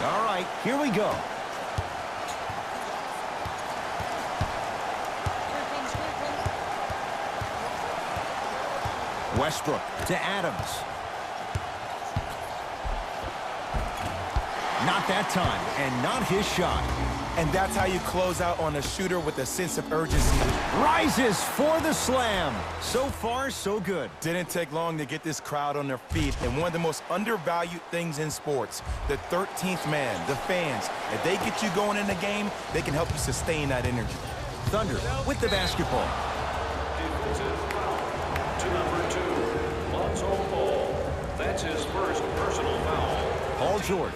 All right, here we go. Westbrook to Adams. Not that time, and not his shot. And that's how you close out on a shooter with a sense of urgency. Rises for the slam. So far, so good. Didn't take long to get this crowd on their feet. And one of the most undervalued things in sports, the 13th man, the fans. If they get you going in the game, they can help you sustain that energy. Thunder with the basketball. Defensive foul to number 2, Lonzo Ball. That's his first personal foul. Paul George.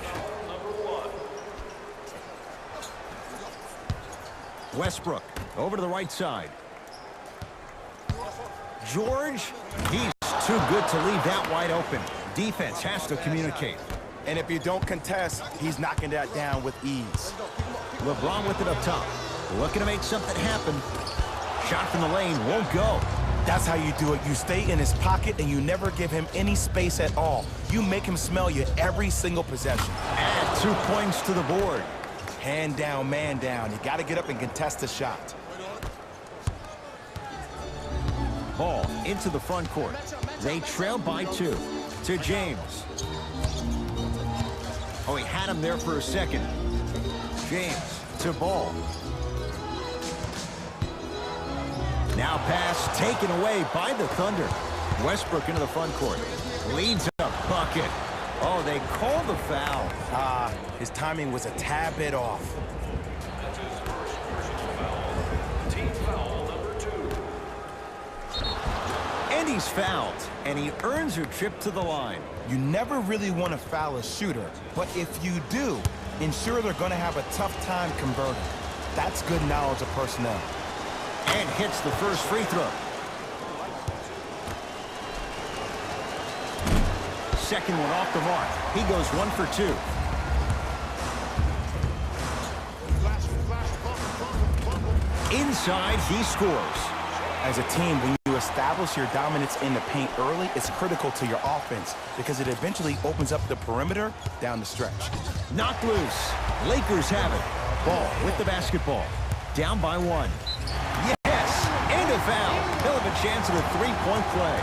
Westbrook over to the right side. George, he's too good to leave that wide open. Defense has to communicate. And if you don't contest, he's knocking that down with ease. Lebron with it up top. Looking to make something happen. Shot from the lane won't go. That's how you do it. You stay in his pocket and you never give him any space at all. You make him smell you every single possession. Add 2 points to the board. Hand down, man down. You got to get up and contest the shot. Ball into the front court. They trail by 2 to James. Oh, he had him there for a second. James to Ball. Now pass taken away by the Thunder. Westbrook into the front court. Leads a bucket. Oh, they called the foul. His timing was a tad bit off. That's his first personal foul. Team foul number 2. And he's fouled, and he earns a trip to the line. You never really want to foul a shooter, but if you do, ensure they're going to have a tough time converting. That's good knowledge of personnel. And hits the first free throw. Second one off the mark. He goes 1 for 2. Inside, he scores. As a team, when you establish your dominance in the paint early, it's critical to your offense because it eventually opens up the perimeter down the stretch. Knocked loose. Lakers have it. Ball with the basketball. Down by 1. Yes! And a foul. He'll have a chance at a three-point play.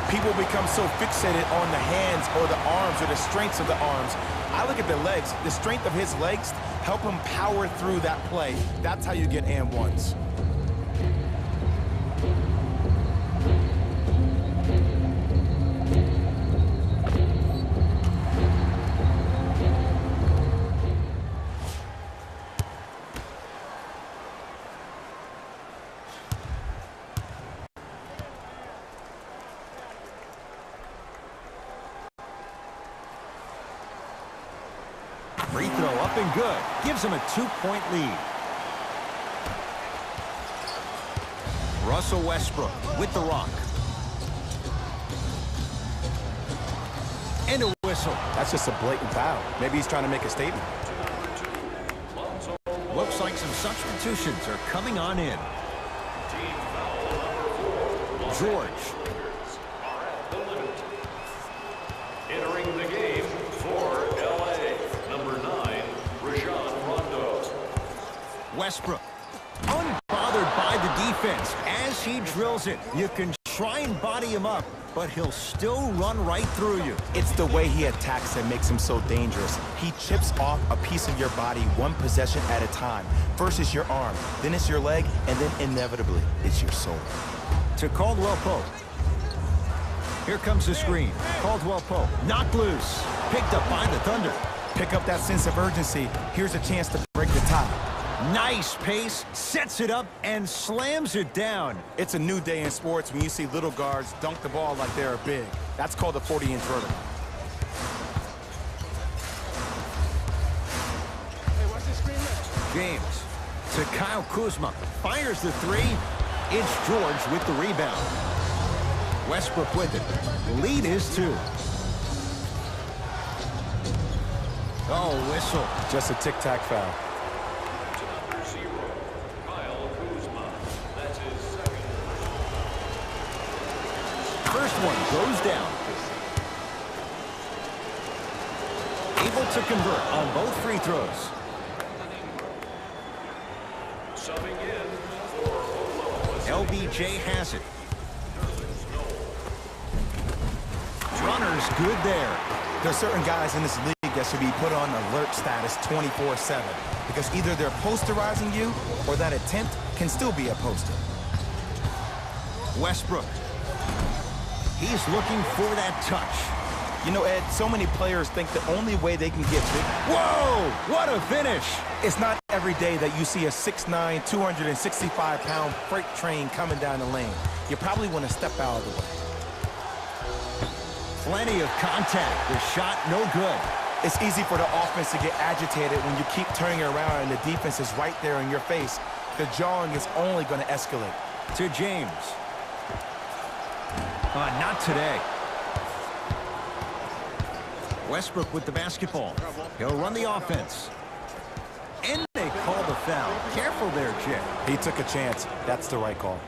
People become so fixated on the hands or the arms or the strengths of the arms. I look at the legs. The strength of his legs help him power through that play. That's how you get and ones. Free throw up and good. Gives him a 2-point lead. Russell Westbrook with the rock. And a whistle. That's just a blatant foul. Maybe he's trying to make a statement. Looks like some substitutions are coming on in. George. Entering the game for L.A., number 9, Rajon Rondo. Westbrook, unbothered by the defense as he drills it. You can try and body him up, but he'll still run right through you. It's the way he attacks that makes him so dangerous. He chips off a piece of your body one possession at a time. First it's your arm, then it's your leg, and then inevitably it's your soul. To Caldwell Pope. Here comes the screen. Caldwell Pope knocked loose. Picked up by the Thunder. Pick up that sense of urgency. Here's a chance to break the tie. Nice pace, sets it up, and slams it down. It's a new day in sports when you see little guards dunk the ball like they're big. That's called a 40-inch vertical. James to Kyle Kuzma. Fires the three. It's George with the rebound. Westbrook with it. Lead is 2. Oh, whistle. Just a tic-tac foul. To number 0, Kyle Kuzma. That's his second. First one goes down. able to convert on both free throws. Subbing in for Oklahoma City. LBJ has it. Runner's good there. There's certain guys in this league that should be put on alert status 24/7 because either they're posterizing you or that attempt can still be a poster. Westbrook. He's looking for that touch. You know, Ed, so many players think the only way they can get big. Whoa! What a finish! It's not every day that you see a 6'9", 265-pound freight train coming down the lane. You probably want to step out of the way. Plenty of contact. The shot no good. It's easy for the offense to get agitated when you keep turning around and the defense is right there in your face. The jawing is only going to escalate. To James. Not today. Westbrook with the basketball. He'll run the offense. And they call the foul. Careful there, Jay. He took a chance. That's the right call.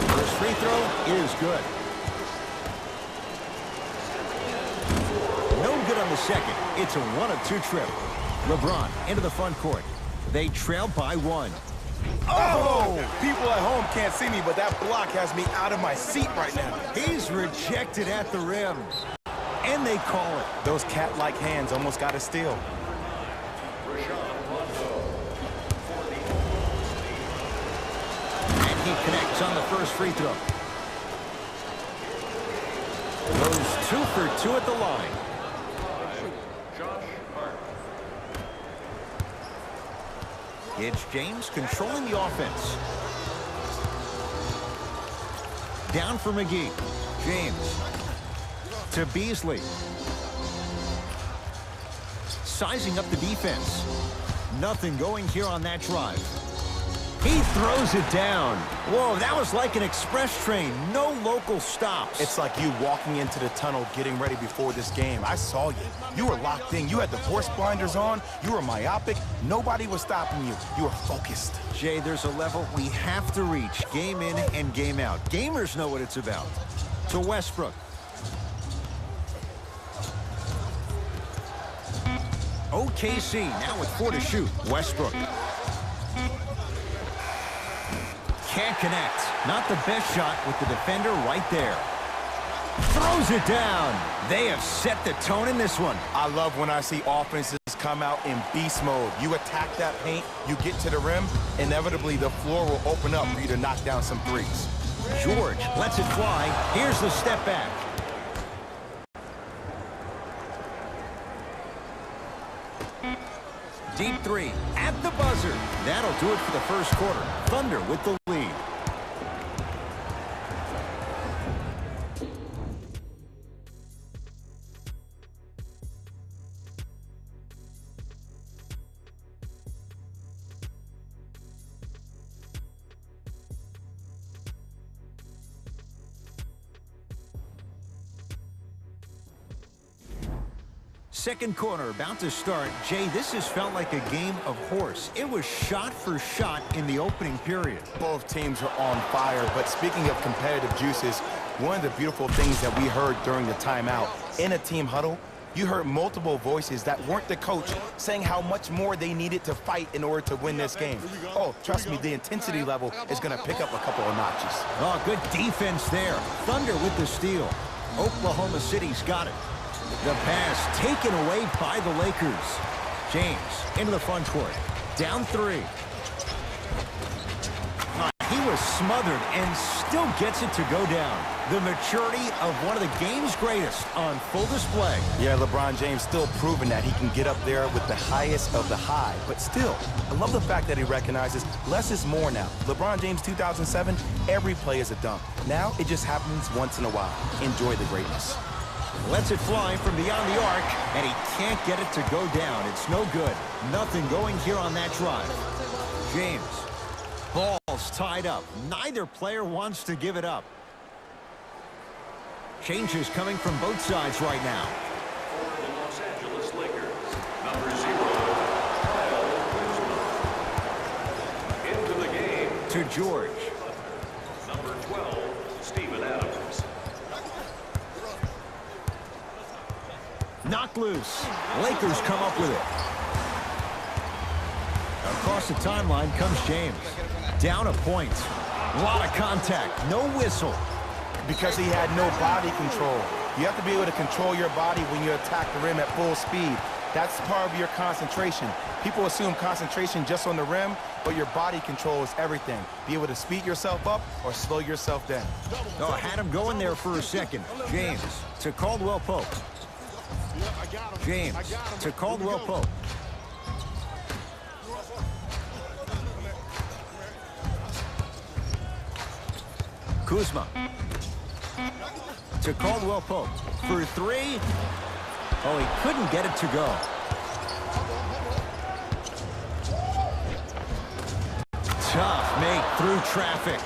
First free throw is good. No good on the second. It's a 1-of-2 trip. Lebron into the front court. They trail by 1. Oh! People at home can't see me, but that block has me out of my seat right now. He's rejected at the rim. And they call it. Those cat-like hands almost got a steal. And he connects on the first free throw. Goes 2 for 2 at the line. It's James controlling the offense. Down for McGee. James. To Beasley. Sizing up the defense. Nothing going here on that drive. He throws it down. Whoa, that was like an express train. No local stops. It's like you walking into the tunnel getting ready before this game. I saw you. You were locked in. You had the horse blinders on. You were myopic. Nobody was stopping you. You were focused. Jay, there's a level we have to reach. Game in and game out. Gamers know what it's about. To Westbrook. OKC now with 4 to shoot. Westbrook. Can't connect. Not the best shot with the defender right there. Throws it down. They have set the tone in this one. I love when I see offenses come out in beast mode. You attack that paint, you get to the rim, inevitably the floor will open up for you to knock down some threes. George lets it fly. Here's the step back. Deep 3 at the buzzer. That'll do it for the first quarter. Thunder with the lead. Second quarter about to start. Jay, this has felt like a game of horse. It was shot for shot in the opening period. Both teams are on fire, but speaking of competitive juices, one of the beautiful things that we heard during the timeout, in a team huddle, you heard multiple voices that weren't the coach saying how much more they needed to fight in order to win this game. Oh, trust me, the intensity level is going to pick up a couple of notches. Oh, good defense there. Thunder with the steal. Oklahoma City's got it. The pass taken away by the Lakers. James into the front court. Down 3. He was smothered and still gets it to go down. The maturity of one of the game's greatest on full display. Yeah, LeBron James still proving that he can get up there with the highest of the high. But still, I love the fact that he recognizes less is more now. LeBron James 2007, every play is a dunk. Now it just happens once in a while. Enjoy the greatness. Lets it fly from beyond the arc, and he can't get it to go down. It's no good. Nothing going here on that drive. James. Ball's tied up. Neither player wants to give it up. Changes coming from both sides right now. For the Los Angeles Lakers, number 0, Kyle Kuzma. Into the game. To George. Number 12, Steven Adams. puck loose. Lakers come up with it. Across the timeline comes James. Down a point. A lot of contact. No whistle. Because he had no body control. You have to be able to control your body when you attack the rim at full speed. That's part of your concentration. People assume concentration just on the rim, but your body control is everything. Be able to speed yourself up or slow yourself down. Oh, had him going there for a second. James to Caldwell Pope. James to Caldwell Pope. Kuzma to Caldwell Pope for three. Oh, he couldn't get it to go. Tough make through traffic.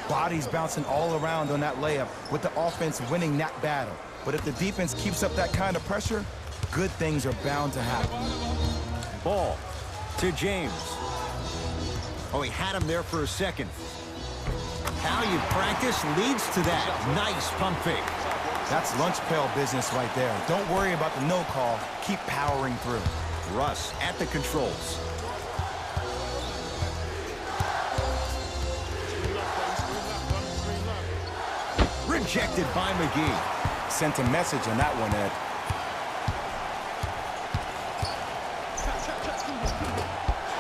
Bodies bouncing all around on that layup with the offense winning that battle. But if the defense keeps up that kind of pressure, good things are bound to happen. Ball to James. Oh, he had him there for a second. How you practice leads to that. Nice pump fake. That's lunch pail business right there. Don't worry about the no call. Keep powering through. Russ at the controls. Rejected by McGee. Sent a message on that one, Ed.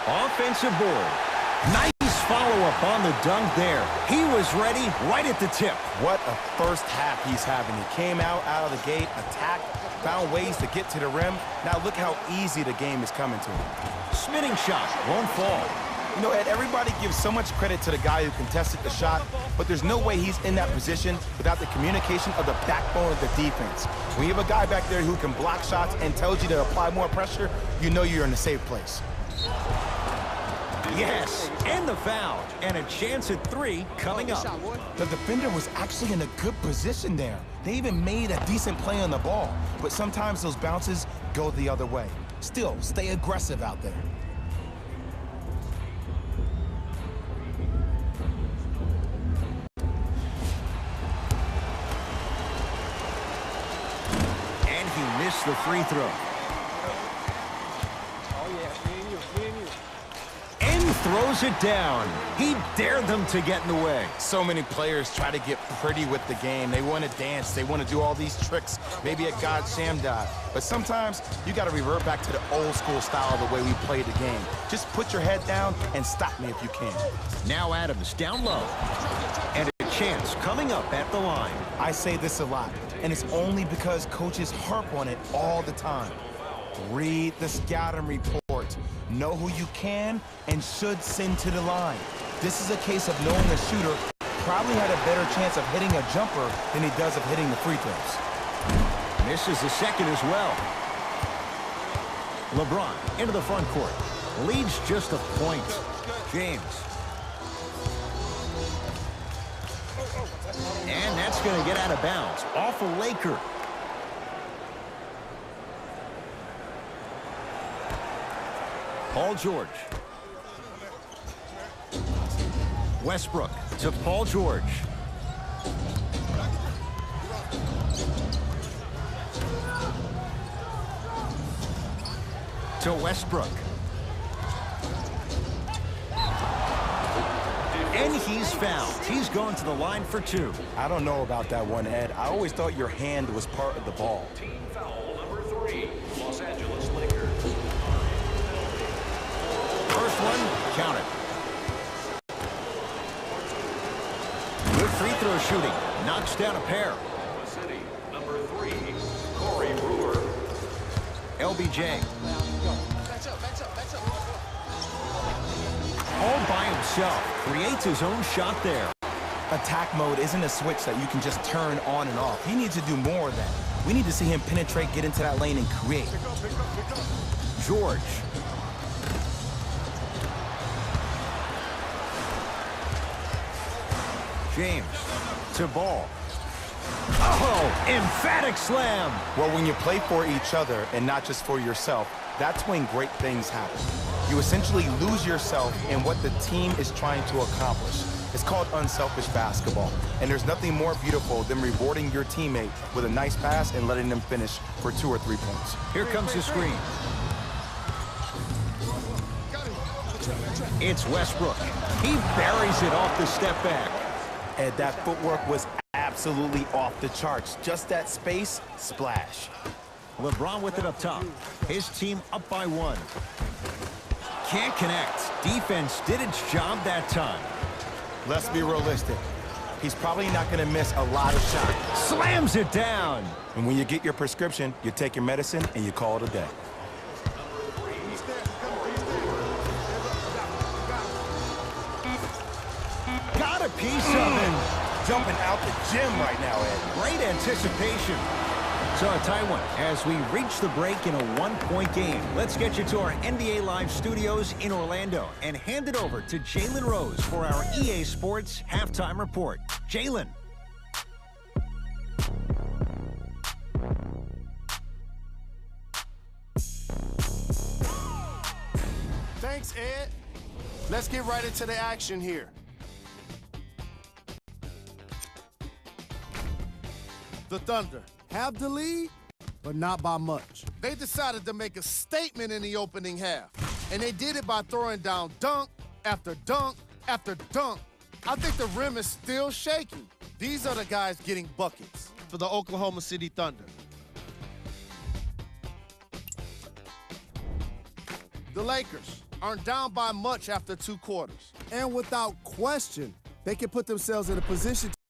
Offensive board. Nice follow-up on the dunk there. He was ready right at the tip. What a first half he's having. He came out of the gate, attacked, found ways to get to the rim. Now look how easy the game is coming to him. Spinning shot won't fall. You know, Ed, everybody gives so much credit to the guy who contested the shot, but there's no way he's in that position without the communication of the backbone of the defense. When you have a guy back there who can block shots and tells you to apply more pressure, you know you're in a safe place. Yes, and the foul, and a chance at three coming up. The defender was actually in a good position there. They even made a decent play on the ball, but sometimes those bounces go the other way. Still, stay aggressive out there. And he missed the free throw. Throws it down. He dared them to get in the way. So many players try to get pretty with the game. They want to dance. They want to do all these tricks, maybe a God Sham dive. But sometimes you got to revert back to the old school style of the way we played the game. Just put your head down and stop me if you can. Now Adams down low. And a chance coming up at the line. I say this a lot, and it's only because coaches harp on it all the time. Read the scouting report. Know who you can and should send to the line. This is a case of knowing a shooter probably had a better chance of hitting a jumper than he does of hitting the free throws. Misses the second as well. Lebron into the front court. Leads just a point. James. And that's going to get out of bounds. Off a Laker. Paul George. Westbrook to Paul George. To Westbrook. And he's fouled. He's going to the line for two. I don't know about that one, Ed. I always thought your hand was part of the ball. Team foul number 3, Los Angeles Lakers. First one, count it. Good free throw shooting. Knocks down a pair. Oklahoma City, number 3, Corey Brewer. LBJ. All by himself. Creates his own shot there. Attack mode isn't a switch that you can just turn on and off. He needs to do more of that. We need to see him penetrate, get into that lane, and create. George. James to Ball. Oh, emphatic slam. Well, when you play for each other and not just for yourself, that's when great things happen. You essentially lose yourself in what the team is trying to accomplish. It's called unselfish basketball, and there's nothing more beautiful than rewarding your teammate with a nice pass and letting them finish for 2 or 3 points. Here comes the screen. It's Westbrook. He buries it off the step back. And that footwork was absolutely off the charts. Just that space, splash. Lebron with it up top. His team up by 1. Can't connect. Defense did its job that time. Let's be realistic. He's probably not going to miss a lot of shots. Slams it down. And when you get your prescription, you take your medicine and you call it a day. Got a piece of it. Jumping out the gym right now, Ed. Great anticipation. So a tie one as we reach the break in a 1-point game. Let's get you to our NBA Live studios in Orlando and hand it over to Jalen Rose for our EA Sports Halftime Report. Jalen. Thanks, Ed. Let's get right into the action here. The Thunder have the lead, but not by much. They decided to make a statement in the opening half, and they did it by throwing down dunk after dunk after dunk. I think the rim is still shaking. These are the guys getting buckets for the Oklahoma City Thunder. The Lakers aren't down by much after 2 quarters. And without question, they can put themselves in a position